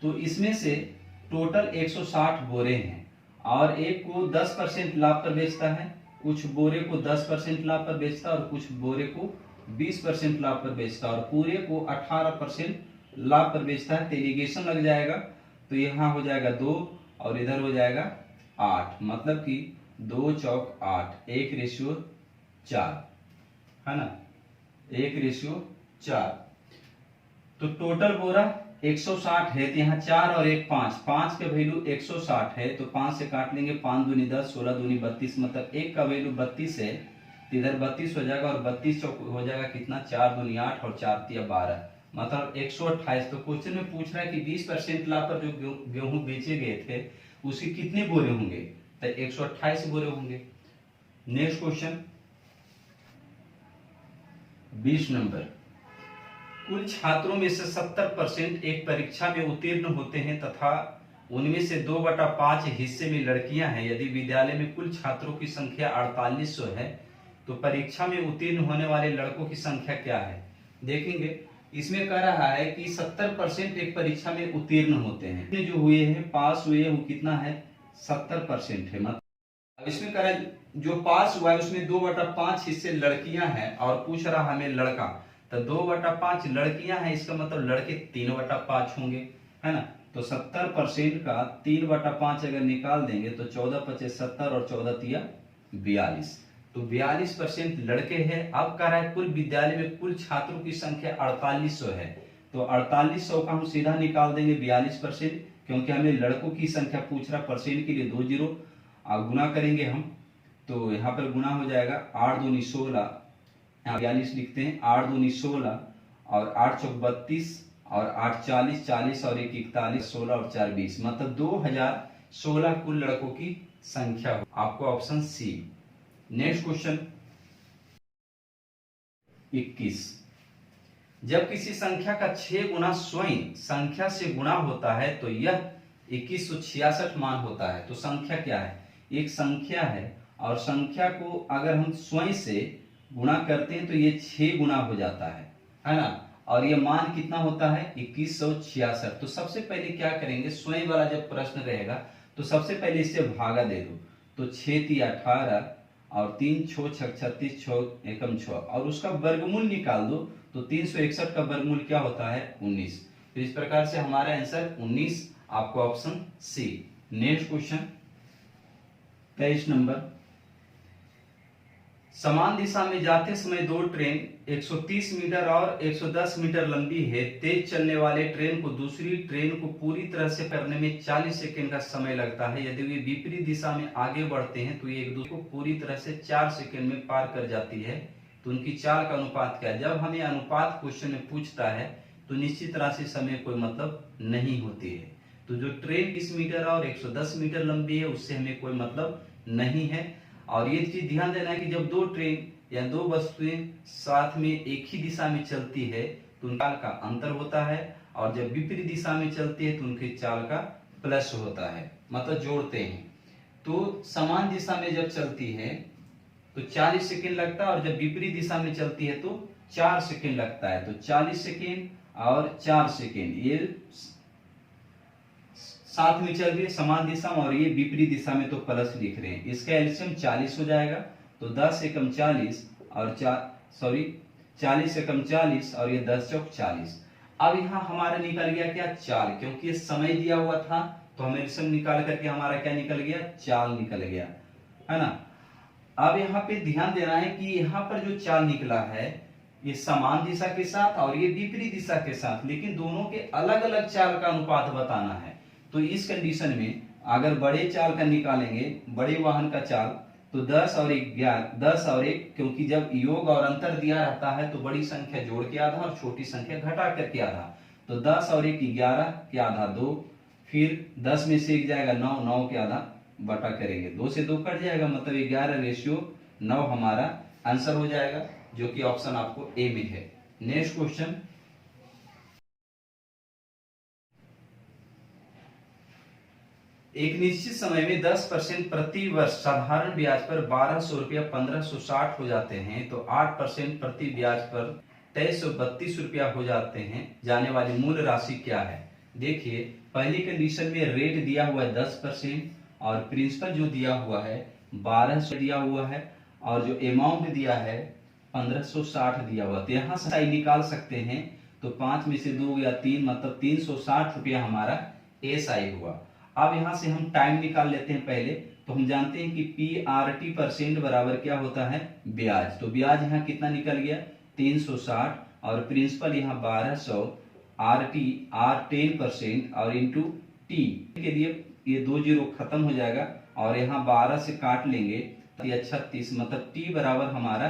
तो इसमें से टोटल 160 बोरे हैं और एक को 10% लाभ पर बेचता है, कुछ बोरे को 10% लाभ पर बेचता है और कुछ बोरे को 20% लाभ पर बेचता है और पूरे को 18% लाभ पर बेचता है। तो एलिगेशन लग जाएगा तो यहाँ हो जाएगा 2 और इधर हो जाएगा 8, मतलब कि 2 चौक 8, 1:4, है ना, 1:4। तो टोटल बोरा 160 है तो यहाँ 4 और 1 5, 5 का वैल्यू 160 है तो 5 से काट लेंगे, 5 दूनी 10, 16 दूनी 32, मतलब 1 का वैल्यू 32 है तो इधर 32 हो जाएगा और 32 चौक हो जाएगा कितना? 4 दूनी 8 और 4 तिया 12, मतलब 128। तो क्वेश्चन में पूछ रहा है कि 20% लाभ पर जो गेहूं बेचे गए थे उसके कितने बोरे होंगे? तो 128 बोरे होंगे। Next question 20 number. कुल छात्रों में से 70% एक परीक्षा में उत्तीर्ण होते हैं तथा उनमें से 2/5 हिस्से में लड़कियां हैं। यदि विद्यालय में कुल छात्रों की संख्या 4800 है तो परीक्षा में उत्तीर्ण होने वाले लड़कों की संख्या क्या है? देखेंगे इसमें कह रहा है कि 70% एक परीक्षा में उत्तीर्ण होते हैं, जो हुए हैं पास हुए वो कितना है? 70% है। मतलब इसमें कह रहा है जो पास हुआ है उसमें 2/5 हिस्से लड़कियां हैं और पूछ रहा हमें लड़का, तो 2/5 लड़कियां हैं, इसका मतलब लड़के 3/5 होंगे, है ना। तो 70% का 3/5 अगर निकाल देंगे तो 14×5 = 70 और 14 तिया 42, तो 42% लड़के हैं। अब कह रहा है कुल विद्यालय में कुल छात्रों की संख्या 4800 है, तो 4800 का हम सीधा निकाल देंगे 42%, क्योंकि हमें लड़कों की संख्या पूछ रहा, परसेंट के लिए 2 जीरो गुना करेंगे हम, तो यहाँ पर गुना हो जाएगा 8 दूनी 16, 42 लिखते हैं, 8 दूनी 16 और 8 चौक 32 और 8 40, 40 और 1 41, 16 और 4 20, मतलब 2016 कुल लड़कों की संख्या हो। आपको ऑप्शन सी। Next question 21। जब किसी संख्या का 6 गुना स्वयं संख्या से गुणा होता है तो यह 2166 मान होता है। तो संख्या क्या है? एक संख्या है और संख्या को अगर हम स्वयं से गुणा करते हैं तो ये 6 गुना हो जाता है ना, और ये मान कितना होता है? 2166। तो सबसे पहले क्या करेंगे, स्वयं वाला जब प्रश्न रहेगा तो सबसे पहले इससे भागा दे दो, तो 6 × 18 और 3 × 6 = 36, 6 एकम 6 और उसका वर्गमूल निकाल दो तो 361 का वर्गमूल क्या होता है? 19। तो इस प्रकार से हमारा आंसर 19, आपको option C. Next question 23 number. समान दिशा में जाते समय दो ट्रेन 130 मीटर और 110 मीटर लंबी है। तेज चलने वाले ट्रेन को दूसरी ट्रेन को पूरी तरह से करने में 40 सेकंड का समय लगता है। यदि वे विपरीत दिशा में आगे बढ़ते हैं तो ये एक दूसरे को पूरी तरह से 4 सेकंड में पार कर जाती है। तो उनकी चाल का अनुपात क्या है? जब हमें अनुपात क्वेश्चन में पूछता है तो निश्चित राशि समय कोई मतलब नहीं होती है। तो जो ट्रेन 20 मीटर और 110 मीटर लंबी है उससे हमें कोई मतलब नहीं है। और ये चीज ध्यान देना है कि जब दो ट्रेन या दो वस्तुएं साथ में एक ही दिशा में चलती है तो उनका चाल का अंतर होता है, और जब विपरीत दिशा में चलती है तो उनकी चाल का प्लस होता है, मतलब जोड़ते हैं। तो समान दिशा में जब चलती है तो 40 सेकंड लगता है और जब विपरीत दिशा में चलती है तो 4 सेकेंड लगता है, तो 40 सेकेंड और 4 सेकेंड ये साथ में चल रही है समान दिशा में, और ये विपरीत दिशा में तो प्लस लिख रहे हैं। इसका एलसीएम 40 हो जाएगा, तो 10 एकम 40 और 40 एकम 40 और ये 10 चौक 40। अब यहाँ हमारा निकल गया क्या, चाल, क्योंकि ये समय दिया हुआ था तो हमें एलसीएम निकाल करके हमारा क्या निकल गया, चाल निकल गया, है ना। अब यहाँ पे ध्यान देना है कि यहाँ पर जो चाल निकला है ये समान दिशा के साथ और ये विपरीत दिशा के साथ, लेकिन दोनों के अलग अलग चाल का अनुपात बताना है। तो इस कंडीशन में अगर बड़े चाल का निकालेंगे, बड़े वाहन का चाल, तो 10 और 1, क्योंकि जब योग और अंतर दिया रहता है तो बड़ी संख्या जोड़ के आधा और छोटी संख्या घटा करके आधा, तो 10 और 1 11 के आधा 2, फिर 10 में से 1 जाएगा 9, 9 के आधा बटा करेंगे, 2 से 2 कट जाएगा, मतलब 11:9 हमारा आंसर हो जाएगा, जो कि ऑप्शन आपको ए में है। नेक्स्ट क्वेश्चन, एक निश्चित समय में 10% प्रति वर्ष साधारण ब्याज पर 1200 रुपया 1560 हो जाते हैं, तो 8% प्रति ब्याज पर 2332 रुपया हो जाते हैं, जाने वाली मूल राशि क्या है। देखिए पहली कंडीशन में रेट दिया हुआ है 10% और प्रिंसिपल जो दिया हुआ है 1200 दिया हुआ है, और जो अमाउंट दिया है 1560 दिया हुआ, तो यहाँ से निकाल सकते हैं, तो 5 में से 2 या 3, मतलब 360 रुपया हमारा एसआई हुआ। अब यहां से हम टाइम निकाल लेते हैं पहले, तो हम जानते हैं कि PRT% बराबर क्या होता है, ब्याज, तो ब्याज यहाँ कितना निकल गया 360, और प्रिंसिपल यहाँ 1200, RT R 10% और इंटू टी के लिए ये 2 जीरो खत्म हो जाएगा, और यहाँ 12 से काट लेंगे तो ये 36, मतलब टी बराबर हमारा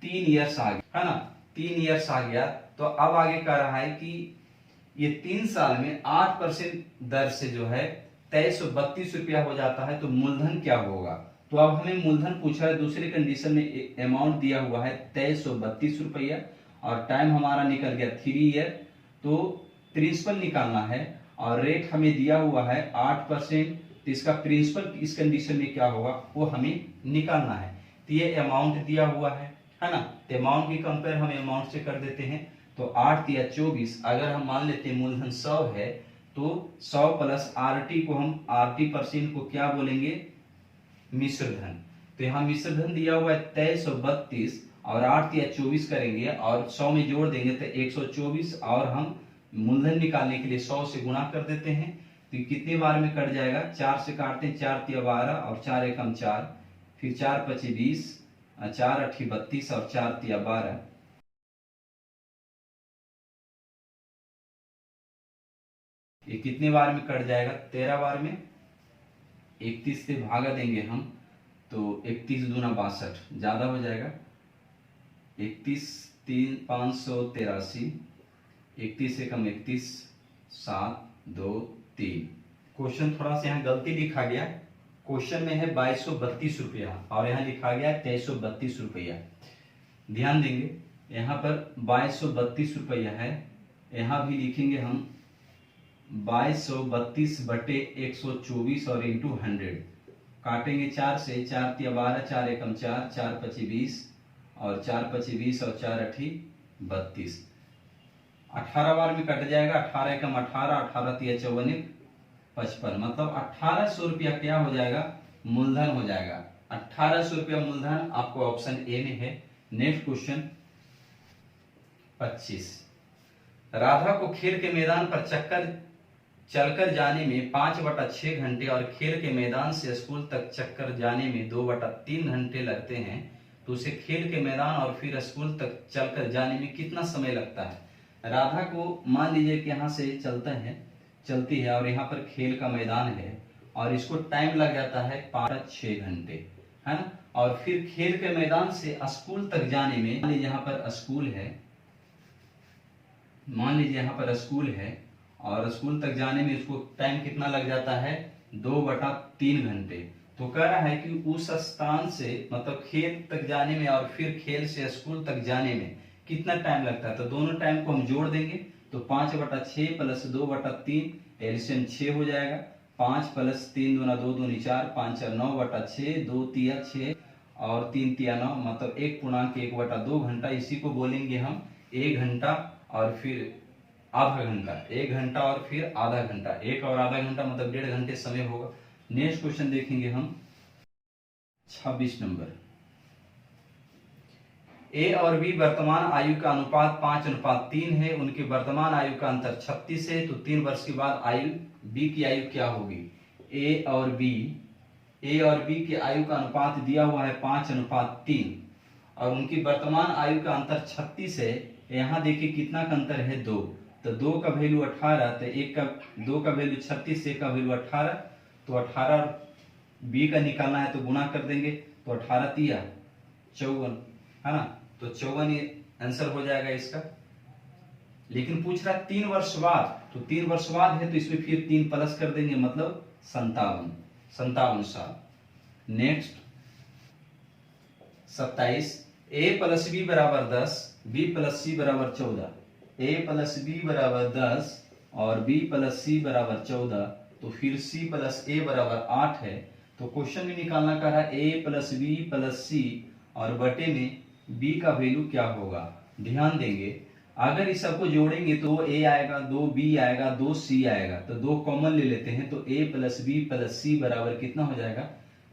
3 ईयर्स आ गया, है ना, 3 ईयर्स आ गया। तो अब आगे कह रहा है कि ये 3 साल में 8% दर से जो है 2332 रुपया हो जाता है, तो मूलधन क्या होगा। तो अब हमें मूलधन पूछा है, दूसरी कंडीशन में अमाउंट दिया हुआ है 2332 रुपया, और टाइम हमारा निकल गया 3 ईयर, तो प्रिंसिपल निकालना है, और रेट हमें दिया हुआ है 8%, तो इसका प्रिंसिपल इस कंडीशन में क्या होगा वो हमें निकालना है। तो ये अमाउंट दिया हुआ है ना, तो अमाउंट की कंपेयर हम अमाउंट से कर देते हैं, तो 8 या 24, अगर हम मान लेते हैं मूलधन 100 है, तो 100 प्लस RT को हम RT% को क्या बोलेंगे, मिश्र धन। तो यहाँ मिश्र धन दिया हुआ है 2332, और 8 या 24 करेंगे और 100 में जोड़ देंगे तो 124, और हम मूलधन निकालने के लिए 100 से गुणा कर देते हैं, तो कितने बार में कट जाएगा, 4 से काटते हैं, 4 तिया 12 और 4 एकम 4, फिर 4 पची 20, 4 अठी 32 और 4 तिया 12, ये कितने बार में कट जाएगा, 13 बार में। 31 से भागा देंगे हम, तो 31 दूना 62, ज्यादा हो जाएगा, 31 3 583, 31 एकम 31, 7 2 3। क्वेश्चन थोड़ा सा यहाँ गलती लिखा गया, क्वेश्चन में है 2232 रुपया और यहाँ लिखा गया 2332 रुपया। ध्यान देंगे यहाँ पर 2232 रुपया है, यहाँ भी लिखेंगे हम 2232 बटे 124 और इंटू 100, काटेंगे 4 से, 4 तिया 12, 4 एकम 4, 4 पची 20 और 4 पची 20 और 4 अठी 32, 18 बार में कट जाएगा, 18 एकम 18, 18 तिया 54 55, मतलब 1800 रुपया क्या हो जाएगा, मूलधन हो जाएगा। 1800 रुपया मूलधन आपको ऑप्शन ए में है। नेक्स्ट क्वेश्चन 25, राधा को खेल के मैदान पर चलकर जाने में 5/6 घंटे और खेल के मैदान से स्कूल तक चक्कर जाने में 2/3 घंटे लगते हैं, तो उसे खेल के मैदान और फिर स्कूल तक चलकर जाने में कितना समय लगता है। राधा को मान लीजिए कि यहाँ से चलती है और यहाँ पर खेल का मैदान है, और इसको टाइम लग जाता है 5-6 घंटे, है ना, और फिर खेल के मैदान से स्कूल तक जाने में, मान लीजिए यहाँ पर स्कूल है, और स्कूल तक जाने में इसको टाइम कितना लग जाता है, 2/3 घंटे। तो कह रहा है कि उस स्थान से, मतलब खेल तक जाने में और फिर खेल से स्कूल तक जाने में कितना टाइम लगता है, तो दोनों टाइम को हम जोड़ देंगे, तो 5/6 प्लस 2/3 एलसीएम 6 हो जाएगा, 5 प्लस 3 दूना 2 दूनी 4, 5 4 9/6, 2 तिया 6 और 3 तिया 9, मतलब 1.1/2 घंटा। इसी को बोलेंगे हम 1 घंटा और फिर आधा घंटा। 1 घंटा और फिर आधा घंटा, 1 और आधा घंटा मतलब 1.5 घंटे समय होगा। नेक्स्ट क्वेश्चन देखेंगे हम 26 नंबर। ए और बी वर्तमान आयु का अनुपात 5:3 है। उनकी वर्तमान आयु का अंतर 36 है। तो 3 वर्ष के बाद आयु बी की आयु क्या होगी? ए और बी की आयु का अनुपात दिया हुआ है 5:3 और उनकी वर्तमान आयु का अंतर 36 है। यहाँ देखिए कितना का अंतर है? 2। तो 2 का वैल्यू 18, तो 2 का वैल्यू 36, 1 का वैल्यू 18। तो 18 बी का निकालना है तो गुना कर देंगे, तो 18 तिया 54, है ना। तो 54 ये आंसर हो जाएगा इसका। लेकिन पूछ रहा है 3 वर्ष बाद, तो 3 वर्ष बाद है तो इसमें फिर 3 प्लस कर देंगे, मतलब 57 साल। नेक्स्ट 27। ए प्लस बी बराबर 10, बी प्लस सी बराबर 14। ए प्लस बी बराबर 10 और बी प्लस सी बराबर 14, तो फिर सी प्लस ए बराबर 8 है। तो क्वेश्चन में निकालना कर रहा है ए प्लस बी प्लस सी और बटे में बी का वैल्यू क्या होगा। ध्यान देंगे, अगर इस सबको जोड़ेंगे तो ए आएगा, 2 बी आएगा, 2 सी आएगा, तो 2 कॉमन ले लेते हैं तो ए प्लस बी प्लस सी बराबर कितना हो जाएगा?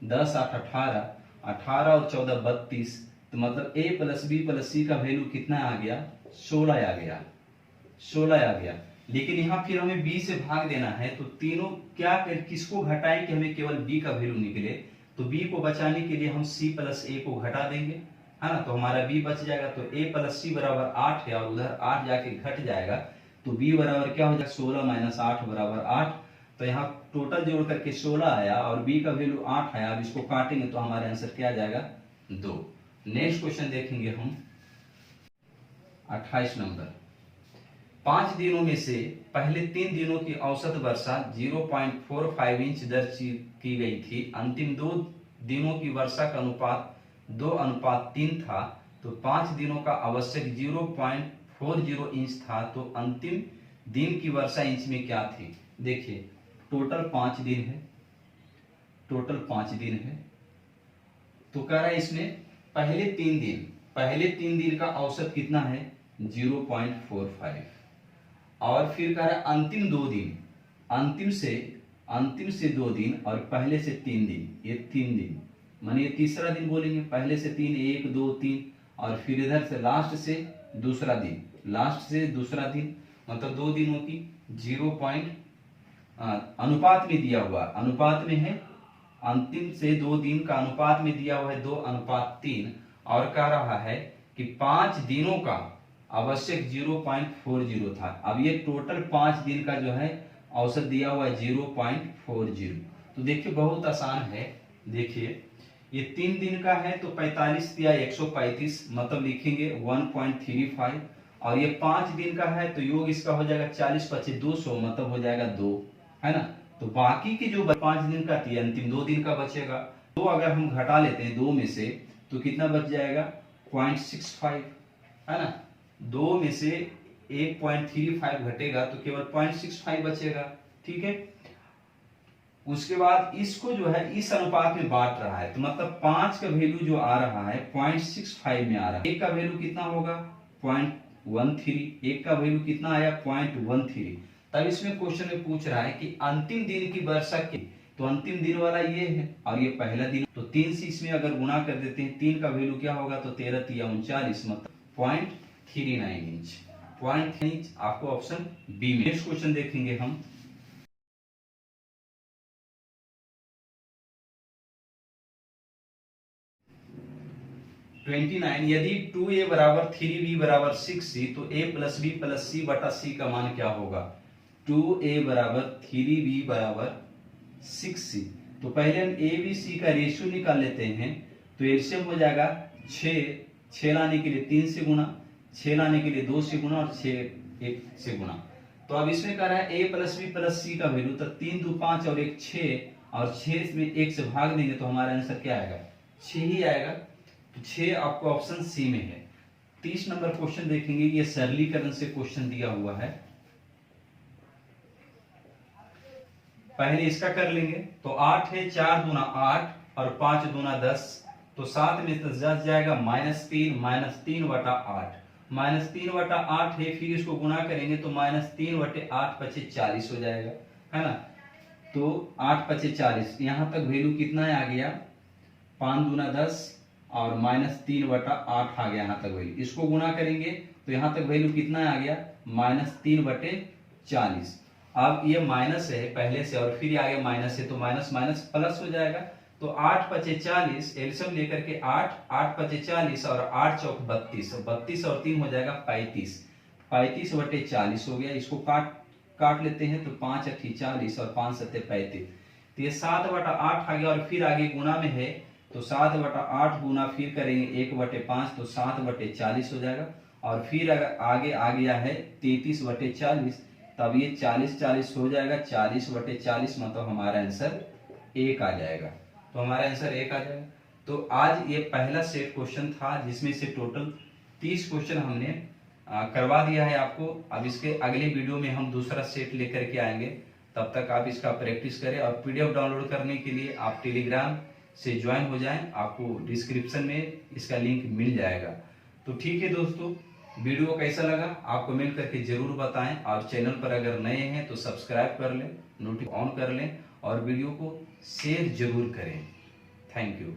10 8 18, 18 और 14 32। तो मतलब ए प्लस बी प्लस सी का वैल्यू कितना आ गया? 16 आ गया, 16 आ गया। लेकिन यहाँ फिर हमें b से भाग देना है, तो तीनों क्या कर किसको घटाएं कि हमें केवल b का वैल्यू निकले। तो b को बचाने के लिए हम c प्लस a को घटा देंगे, है ना। तो हमारा b बच जाएगा। तो a प्लस सी बराबर 8 है और उधर 8 जाके घट जाएगा, तो b बराबर क्या हो जाएगा? 16 माइनस 8 बराबर 8। तो यहाँ टोटल जोड़ करके 16 आया और b का वैल्यू 8 आया। अब इसको काटेंगे तो हमारे आंसर क्या आ जाएगा? 2। नेक्स्ट क्वेश्चन देखेंगे हम 28 नंबर। 5 दिनों में से पहले 3 दिनों की औसत वर्षा 0.45 इंच दर्ज की गई थी। अंतिम 2 दिनों की वर्षा का अनुपात 2:3 था। तो 5 दिनों का आवश्यक 0.40 इंच था। तो अंतिम दिन की वर्षा इंच में क्या थी? देखिए टोटल 5 दिन है, टोटल 5 दिन है। तो कह रहा है इसमें पहले 3 दिन का औसत कितना है? 0.45। और फिर कह रहा है अंतिम 2 दिन, अंतिम से 2 दिन और पहले से 3 दिन, ये 3 दिन माने ये तीसरा दिन बोलेंगे। पहले से 3, 1 2 3 और फिर इधर से लास्ट से दूसरा दिन, मतलब 2 दिनों की 0. अनुपात में दिया हुआ, अनुपात में है अंतिम से 2 दिन का अनुपात में दिया हुआ है 2:3 और कह रहा है कि 5 दिनों का आवश्यक 0.40 था। अब ये टोटल 5 दिन का जो है औसत दिया हुआ है 0.40। तो देखिए बहुत आसान है। देखिए ये 3 दिन का है तो 45 या 135 मतलब लिखेंगे 1.35 और ये 5 दिन का है तो योग इसका हो जाएगा 40 25 200 मतलब हो जाएगा 2, है ना। तो बाकी की जो 5 दिन का थी अंतिम 2 दिन का बचेगा, तो अगर हम घटा लेते हैं 2 में से तो कितना बच जाएगा? 0.65, है ना। 2 में से 1.35 घटेगा तो केवल 0.65 बचेगा, ठीक है। उसके बाद इसको जो है इस अनुपात में बांट रहा है, तो मतलब 5 का वैल्यू जो आ रहा है 0.65 में आ रहा है। 1 का वैल्यू कितना होगा? 0.13। 1 का वैल्यू कितना आया? 0.13। तब इसमें क्वेश्चन में पूछ रहा है कि अंतिम दिन की वर्षा की, तो अंतिम दिन वाला ये है और ये पहला दिन, तो 3 से इसमें अगर गुणा कर देते हैं 3 का वैल्यू क्या होगा? तो 13 तिया 39 मतलब 0.39 इंच। 0.3 इंच आपको ऑप्शन बी में। नेक्स्ट क्वेश्चन देखेंगे हम 29। यदि 2a बराबर 3b बराबर 6c तो a plus b plus c बटा c का मान क्या होगा? 2a बराबर 3b बराबर 6c। तो पहले हम a b c का रेशियो निकाल लेते हैं। तो एलसीएम हो जाएगा 6 लाने के लिए 3 से गुना, 6 लाने के लिए 2 से गुना और 6 1 से गुना। तो अब इसमें कह रहा है a plus b plus c का वैल्यू, तो 3 2 5 और 1 6 और 6 में 1 से भाग देंगे तो हमारा आंसर क्या आएगा? 6 ही आएगा। तो 6 आपको ऑप्शन सी में है। 30 नंबर क्वेश्चन देखेंगे, ये सरलीकरण से क्वेश्चन दिया हुआ है। पहले इसका कर लेंगे। तो 8 है, 4 दूना 8 और 5 दूना 10, तो 7 में से 10 जाएगा -3 -3/8 है, फिर इसको गुना करेंगे तो -3/8 = 40 हो जाएगा, है ना। तो 8 × 40, यहाँ तक वैल्यू कितना आ गया, 5 दूना 10 और -3/8 आ गया यहाँ तक वैल्यू। इसको गुना करेंगे तो यहाँ तक वैल्यू कितना आ गया, -3/40। अब ये माइनस है पहले से और फिर आगे माइनस है, तो माइनस माइनस प्लस हो जाएगा। तो 8 × 40 एल्सियम लेकर के 8 × 40 और 8 चौक 32, 32 और 3 हो जाएगा 35, 35/40 हो गया। इसको काट लेते हैं तो 5 × 8 = 40 और 5 × 7 = 35। तो ये 7/8 आ गया और फिर आगे गुना में है तो 7/8 गुना फिर करेंगे 1/5 तो 7/40 हो जाएगा। और फिर अगर आगे आ गया है 33/40, तब ये 40/40 हो जाएगा, 40/40 मतलब हमारा आंसर 1 आ जाएगा। तो हमारा आंसर 1 आ जाएगा। तो आज ये पहला सेट क्वेश्चन था जिसमें से टोटल 30 क्वेश्चन हमने करवा दिया है आपको। अब इसके अगले वीडियो में हम दूसरा सेट लेकर के आएंगे, तब तक आप इसका प्रैक्टिस करें। और पीडीएफ डाउनलोड करने के लिए आप टेलीग्राम से ज्वाइन हो जाएं, आपको डिस्क्रिप्शन में इसका लिंक मिल जाएगा। तो ठीक है दोस्तों, वीडियो कैसा लगा आपको मिल करके जरूर बताएं, और चैनल पर अगर नए हैं तो सब्सक्राइब कर लें, नोटिफिकेशन ऑन कर लें और वीडियो को शेयर जरूर करें। Thank you.